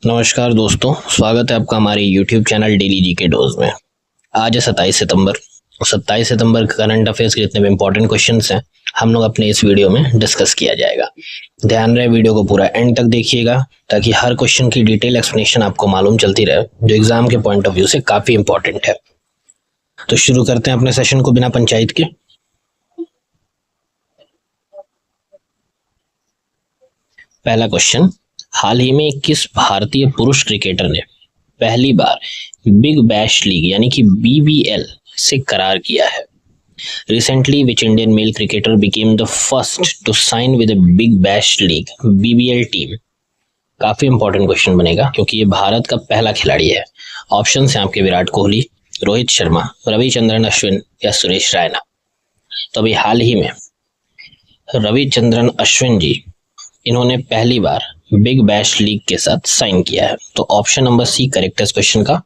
नमस्कार दोस्तों, स्वागत है आपका हमारे YouTube channel daily GK dose में। आज है 27 सितंबर और 27 सितंबर करंट अफेयर्स के जितने भी इंपॉर्टेंट क्वेश्चंस हैं हम लोग अपने इस वीडियो में डिस्कस किया जाएगा। ध्यान रहे वीडियो को पूरा एंड तक देखिएगा ताकि हर क्वेश्चन की डिटेल एक्सप्लेनेशन आपको मालूम चलती रहे, जो एग्जाम के पॉइंट ऑफ व्यू से काफी इंपॉर्टेंट है। तो शुरू करते हैं अपने सेशन को बिना पंचायत के। पहला क्वेश्चन, हाल ही में किस भारतीय पुरुष क्रिकेटर ने पहली बार बिग बैश लीग यानी कि BBL से करार किया है? Recently which Indian male cricketer became the first to sign with Big Bash League BBL टीम? काफी इंपॉर्टेंट क्वेश्चन बनेगा क्योंकि ये भारत का पहला खिलाड़ी है। ऑप्शन हैं आपके विराट कोहली, रोहित शर्मा, रविचंद्रन अश्विन या सुरेश रैना। तो अभी हाल ही में रविचंद्रन अश्विन जी इन्होंने पहली बार बिग बैश लीग के साथ साइन किया है। तो ऑप्शन नंबर सी करेक्ट है इस क्वेश्चन का।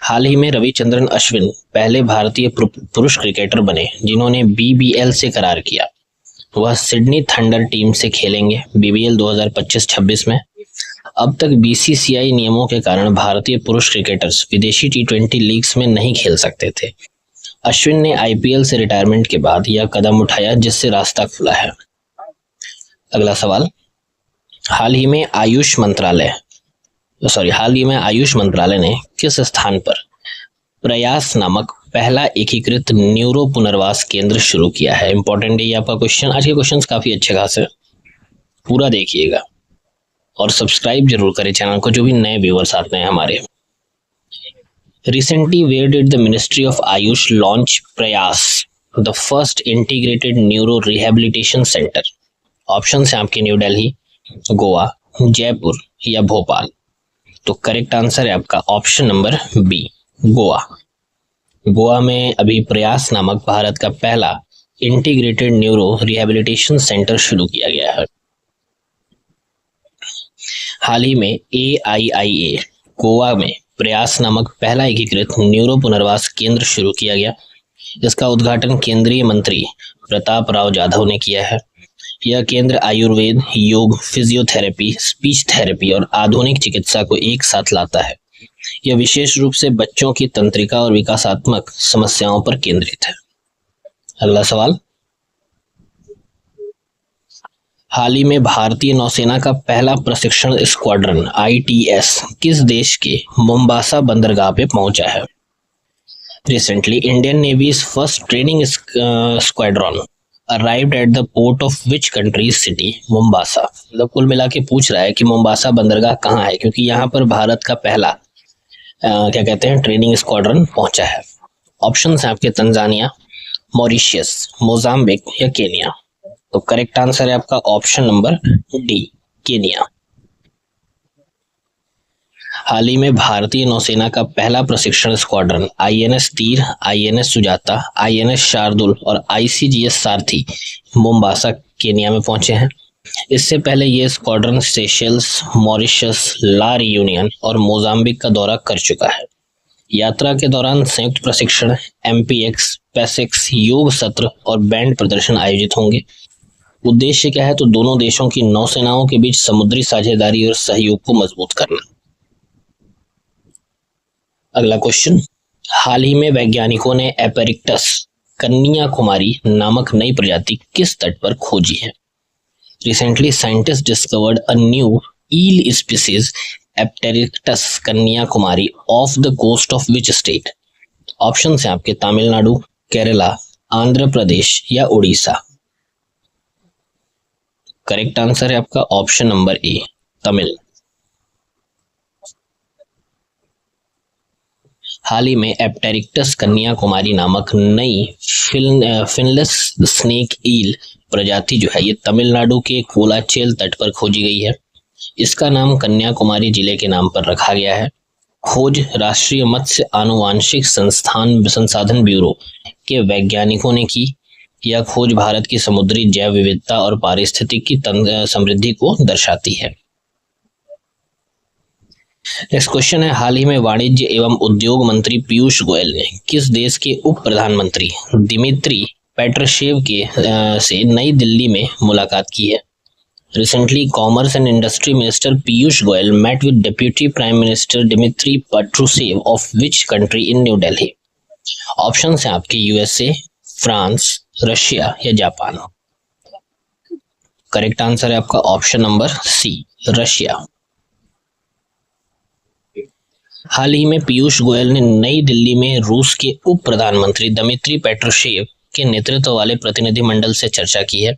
हाल ही में रविचंद्रन अश्विन पहले भारतीय पुरुष क्रिकेटर बने जिन्होंने BBL से करार किया। वह सिडनी थंडर टीम से खेलेंगे BBL 2025-26 में। अब तक BCCI नियमों के कारण भारतीय पुरुष क्रिकेटर्स विदेशी T20 लीग्स में नहीं खेल सकते थे। अश्विन ने IPL से रिटायरमेंट के बाद यह कदम उठाया जिससे रास्ता खुला है। अगला सवाल, हाल ही में आयुष मंत्रालय ने किस स्थान पर प्रयास नामक पहला एकीकृत न्यूरो पुनर्वास केंद्र शुरू किया है? इंपॉर्टेंट है ये आपका क्वेश्चन। आज के क्वेश्चंस काफी अच्छे खास है, पूरा देखिएगा और सब्सक्राइब जरूर करें चैनल को, जो भी नए व्यूअर्स आते हैं हमारे। Recently where did the ministry of AYUSH launch Prayas, the first integrated neuro rehabilitation centre? Option है आपके न्यू दिल्ली, गोवा, जयपुर या भोपाल। तो करेक्ट आंसर है आपका option number B, Goa. Goa में अभी प्रयास नामक भारत का पहला इंटीग्रेटेड न्यूरो रिहेबिलिटेशन सेंटर शुरू किया गया है। हाल ही में AIIA गोवा में प्रयास नामक पहला एकीकृत न्यूरो पुनर्वास केंद्र शुरू किया गया। इसका उद्घाटन केंद्रीय मंत्री प्रताप राव जाधव ने किया है। यह केंद्र आयुर्वेद, योग, फिजियोथेरेपी, स्पीच थेरेपी और आधुनिक चिकित्सा को एक साथ लाता है। यह विशेष रूप से बच्चों की तंत्रिका और विकासात्मक समस्याओं पर केंद्रित है। अगला सवाल, हाल ही में भारतीय नौसेना का पहला प्रशिक्षण स्क्वाड्रन ITS किस देश के मोम्बासा बंदरगाह पे पहुंचा है? Recently Indian Navy's first training squadron arrived at the port of which country's city? Mombasa. मतलब कुल मिला के पूछ रहा है कि मोम्बासा बंदरगाह कहाँ है, क्योंकि यहाँ पर भारत का पहला ट्रेनिंग स्क्वाड्रन पहुंचा है। ऑप्शन है आपके तंजानिया, मॉरिशियस, मोजाम्बिक या केनिया। तो करेक्ट आंसर है आपका ऑप्शन नंबर डी, केनिया। हाल ही में भारतीय नौसेना का पहला प्रशिक्षण स्क्वाड्रन INS तीर, INS सुजाता, INS शार्दुल और ICGS सारथी मोम्बासा केनिया में पहुंचे हैं। इससे पहले ये स्क्वाड्रन सेशेल्स, मॉरिशस, ला रियूनियन और मोजाम्बिक का दौरा कर चुका है। यात्रा के दौरान संयुक्त प्रशिक्षण, MPX, PESEX, योग सत्र और बैंड प्रदर्शन आयोजित होंगे। उद्देश्य क्या है? तो दोनों देशों की नौसेनाओं के बीच समुद्री साझेदारी और सहयोग को मजबूत करना। अगला क्वेश्चन, हाल ही में वैज्ञानिकों ने एपेरिक्टस कन्याकुमारी नामक नई प्रजाति किस तट पर खोजी है? Recently scientist discovered a new eel species एपेरिक्टस Kanyakumari off the coast of which state? Option है आपके तमिलनाडु, केरला, आंध्र प्रदेश या उड़ीसा। करेक्ट आंसर है आपका ऑप्शन नंबर ए, तमिल। हाल ही में एप्टेरिक्टस कन्याकुमारी नामक नई फिनलेस स्नेक ईल प्रजाति जो है ये तमिलनाडु के कोलाचेल तट पर खोजी गई है। इसका नाम कन्याकुमारी जिले के नाम पर रखा गया है। खोज राष्ट्रीय मत्स्य आनुवांशिक संसाधन ब्यूरो के वैज्ञानिकों ने की। यह खोज भारत की समुद्री जैव विविधता और पारिस्थितिकी समृद्धि को दर्शाती है। नेक्स्ट क्वेश्चन है, हाल ही में वाणिज्य एवं उद्योग मंत्री पीयूष गोयल ने किस देश के उप प्रधानमंत्री दिमित्री पेट्रुशेव के से नई दिल्ली में मुलाकात की है? Recently, Commerce and Industry Minister Piyush Goyal met with Deputy Prime Minister Dmitry Patrushev of which country in New Delhi? Options हैं आपके यूएसए, फ्रांस, रशिया या जापान। करेक्ट आंसर है आपका ऑप्शन नंबर सी, रशिया। हाल ही में पीयूष गोयल ने नई दिल्ली में रूस के उप प्रधानमंत्री दमित्री पेट्रुशेव के नेतृत्व वाले प्रतिनिधिमंडल से चर्चा की है।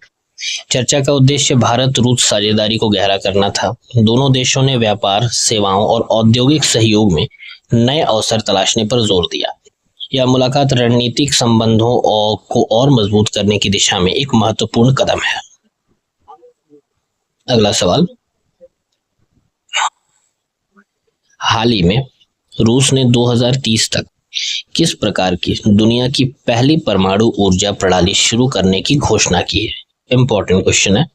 चर्चा का उद्देश्य भारत रूस साझेदारी को गहरा करना था। दोनों देशों ने व्यापार, सेवाओं और औद्योगिक सहयोग में नए अवसर तलाशने पर जोर दिया। यह मुलाकात रणनीतिक संबंधों को और मजबूत करने की दिशा में एक महत्वपूर्ण कदम है। अगला सवाल, हाल ही में रूस ने 2030 तक किस प्रकार की दुनिया की पहली परमाणु ऊर्जा प्रणाली शुरू करने की घोषणा की है? इंपॉर्टेंट क्वेश्चन है।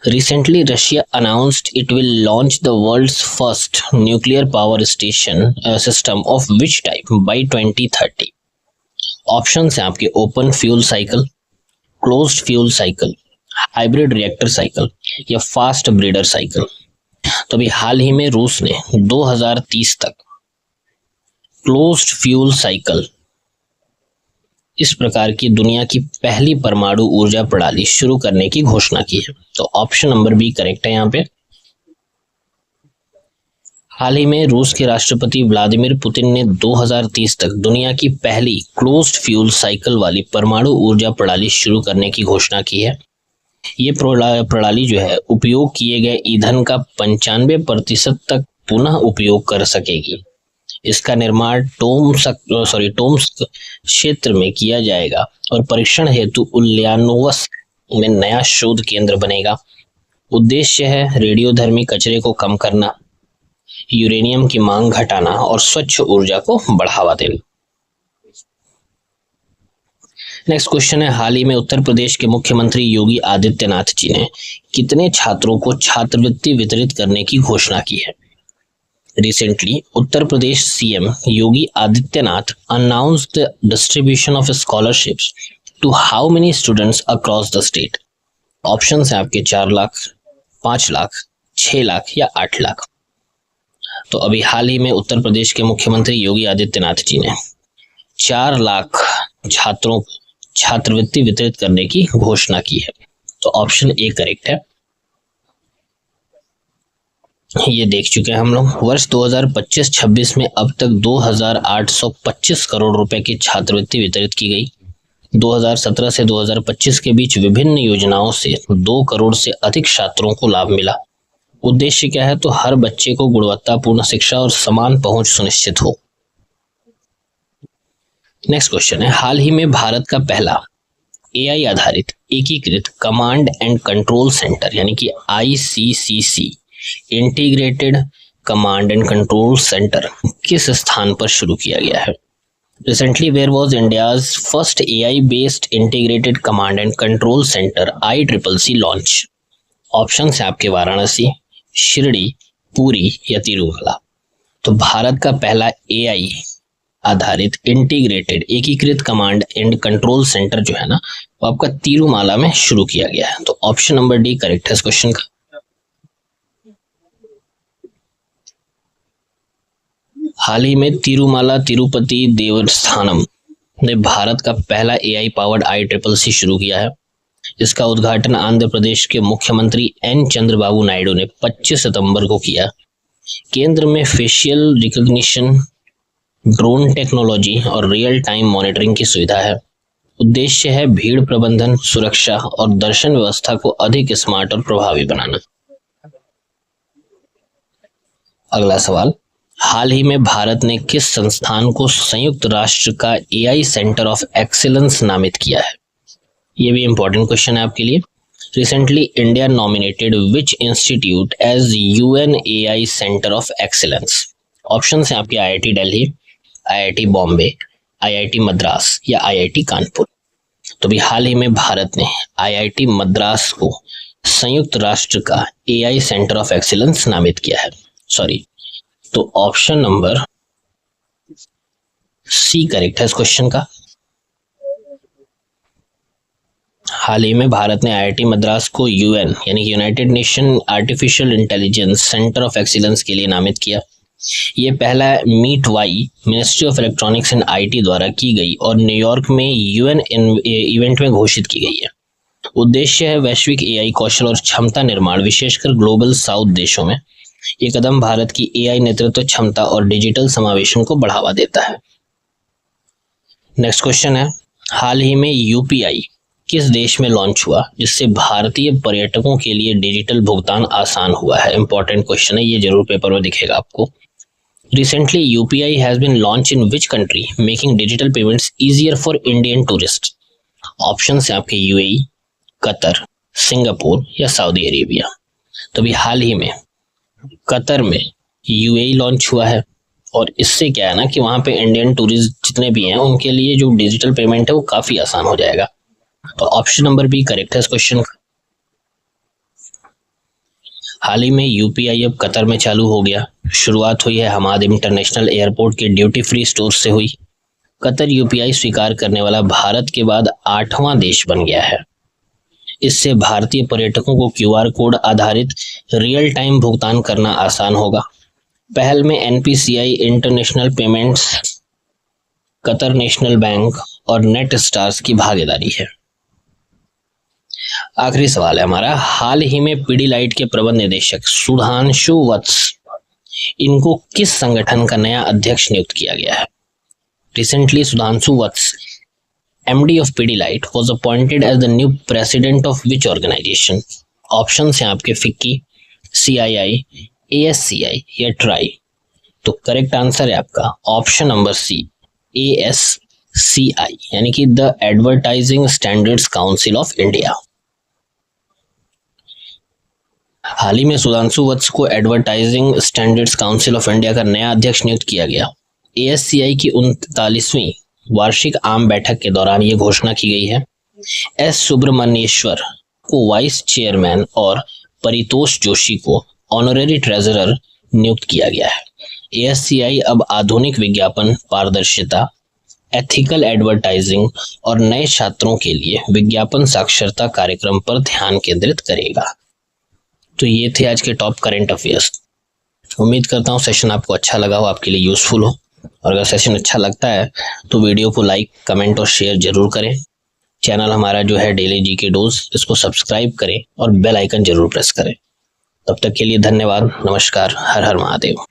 Recently, Russia announced it will launch the world's first nuclear power station system of which type by 2030? Options हैं आपके open fuel cycle, closed fuel cycle, hybrid reactor cycle या फास्ट ब्रीडर साइकिल। तो अभी हाल ही में रूस ने 2030 तक क्लोज्ड फ्यूल साइकिल इस प्रकार की दुनिया की पहली परमाणु ऊर्जा प्रणाली शुरू करने की घोषणा की है। तो ऑप्शन नंबर बी करेक्ट है यहाँ पे। हाल ही में रूस के राष्ट्रपति व्लादिमीर पुतिन ने 2030 तक दुनिया की पहली क्लोज्ड फ्यूल साइकिल वाली परमाणु ऊर्जा प्रणाली शुरू करने की घोषणा की है। ये प्रणाली जो है उपयोग किए गए ईंधन का 95% तक पुनः उपयोग कर सकेगी। इसका निर्माण टोम्स्क क्षेत्र में किया जाएगा और परीक्षण हेतु उल्यानोवस्क में नया शोध केंद्र बनेगा। उद्देश्य है रेडियोधर्मी कचरे को कम करना, यूरेनियम की मांग घटाना और स्वच्छ ऊर्जा को बढ़ावा देना। नेक्स्ट क्वेश्चन है, हाल ही में उत्तर प्रदेश के मुख्यमंत्री योगी आदित्यनाथ जी ने कितने छात्रों को छात्रवृत्ति वितरित करने की घोषणा की है? Recently, Uttar Pradesh CM Yogi Adityanath announced the distribution of scholarships to how many students across the state? Options हैं आपके 4 लाख, 5 लाख, 6 लाख या 8 लाख। तो अभी हाल ही में उत्तर प्रदेश के मुख्यमंत्री योगी आदित्यनाथ जी ने 4 लाख छात्रों को छात्रवृत्ति वितरित करने की घोषणा की है। तो ऑप्शन ए करेक्ट है। ये देख चुके हैं हम लोग। वर्ष 2025-26 में अब तक 2825 करोड़ रुपए की छात्रवृत्ति वितरित की गई। 2017 से 2025 के बीच विभिन्न योजनाओं से 2 करोड़ से अधिक छात्रों को लाभ मिला। उद्देश्य क्या है? तो हर बच्चे को गुणवत्तापूर्ण शिक्षा और समान पहुंच सुनिश्चित हो। नेक्स्ट क्वेश्चन है, हाल ही में भारत का पहला AI आधारित एकीकृत कमांड एंड कंट्रोल सेंटर यानी कि ICCC integrated command and control centre किस स्थान पर शुरू किया गया है? Recently where was India's first AI based integrated command and control centre ICCC launch? Option है आपके वाराणसी, शिरडी, पुरी या तिरुमला। तो भारत का पहला AI आधारित इंटीग्रेटेड एकीकृत कमांड एंड कंट्रोल सेंटर जो है ना, वो आपका तिरुमाला में शुरू किया गया है। तो ऑप्शन नंबर डी करेक्ट है इस क्वेश्चन का। हाल ही में तिरुमाला तिरुपति देवस्थानम ने भारत का पहला AI पावर्ड ICCC शुरू किया है। इसका उद्घाटन आंध्र प्रदेश के मुख्यमंत्री N चंद्रबाबू नायडू ने 25 सितंबर को किया। केंद्र में फेशियल रिकॉग्निशन, ड्रोन टेक्नोलॉजी और रियल टाइम मॉनिटरिंग की सुविधा है। उद्देश्य है भीड़ प्रबंधन, सुरक्षा और दर्शन व्यवस्था को अधिक स्मार्ट और प्रभावी बनाना। अगला सवाल, हाल ही में भारत ने किस संस्थान को संयुक्त राष्ट्र का AI सेंटर ऑफ एक्सीलेंस नामित किया है? ये भी इंपॉर्टेंट क्वेश्चन है आपके लिए। Recently India nominated which institute as UN AI centre of excellence? Option है आपके IIT Delhi, IIT Bombay, IIT Madras या IIT कानपुर। तो भी हाल ही में भारत ने IIT मद्रास को संयुक्त राष्ट्र का AI सेंटर ऑफ एक्सीलेंस नामित किया है। सॉरी, तो ऑप्शन नंबर सी करेक्ट है इस क्वेश्चन का। हाल ही में भारत ने आईआईटी मद्रास को यूएन यानी United Nation artificial intelligence centre of excellence के लिए नामित किया। ये पहला MeitY ministry of electronics and IT द्वारा की गई और न्यूयॉर्क में यूएन इवेंट में घोषित की गई है। उद्देश्य है वैश्विक एआई कौशल और क्षमता निर्माण, विशेषकर ग्लोबल साउथ देशों में। ये कदम भारत की एआई नेतृत्व क्षमता और डिजिटल समावेशन को बढ़ावा देता है। नेक्स्ट क्वेश्चन है, हाल ही में यूपीआई किस देश में लॉन्च हुआ जिससे भारतीय पर्यटकों के लिए डिजिटल भुगतान आसान हुआ है? इंपॉर्टेंट क्वेश्चन है, ये जरूर पेपर में दिखेगा आपको। Recently, UPI has been launched in which country, making digital payments easier for Indian tourists? Options हैं आपके यूएई, कतर, सिंगापुर या सऊदी अरेबिया। तो अभी हाल ही में कतर में यूएई लॉन्च हुआ है और इससे क्या है ना कि वहाँ पे इंडियन टूरिस्ट जितने भी हैं उनके लिए जो डिजिटल पेमेंट है वो काफ़ी आसान हो जाएगा। तो ऑप्शन नंबर बी करेक्ट है इस क्वेश्चन का। हाल ही में यूपीआई अब कतर में चालू हो गया। शुरुआत हुई है हमाद इंटरनेशनल एयरपोर्ट के ड्यूटी फ्री स्टोर से हुई। कतर यूपीआई स्वीकार करने वाला भारत के बाद 8वां देश बन गया है। इससे भारतीय पर्यटकों को क्यूआर कोड आधारित रियल टाइम भुगतान करना आसान होगा। पहल में NPCI international payments, Qatar national bank और नेट स्टार्स की भागीदारी है। आखिरी सवाल है हमारा, हाल ही में पीडीलाइट के प्रबंध निदेशक सुधांशु वत्स, इनको किस संगठन का नया अध्यक्ष नियुक्त किया गया है? Recently Sudhanshu Vats, MD of Pidilite, was appointed as the new president of which organization? Options हैं आपके फिक्की, CII, ASCI या ट्राई। तो करेक्ट आंसर है आपका ऑप्शन नंबर सी, ASCI यानी कि the advertising standards council of India. हाल ही में सुधांशु वत्स को advertising standards council of India का नया अध्यक्ष नियुक्त किया गया। ASCI की 39वीं वार्षिक आम बैठक के दौरान ये घोषणा की गई है। एस सुब्रमण्येश्वर को वाइस चेयरमैन और परितोष जोशी को ऑनरेरी ट्रेजरर नियुक्त किया गया है। ASCI अब आधुनिक विज्ञापन, पारदर्शिता, एथिकल एडवर्टाइजिंग और नए छात्रों के लिए विज्ञापन साक्षरता कार्यक्रम पर ध्यान केंद्रित करेगा। तो ये थे आज के टॉप करंट अफेयर्स। उम्मीद करता हूँ सेशन आपको अच्छा लगा हो, आपके लिए यूजफुल हो। और अगर सेशन अच्छा लगता है तो वीडियो को लाइक, कमेंट और शेयर जरूर करें। चैनल हमारा जो है डेली जीके डोज, इसको सब्सक्राइब करें और बेल आइकन जरूर प्रेस करें। तब तक के लिए धन्यवाद, नमस्कार, हर हर महादेव।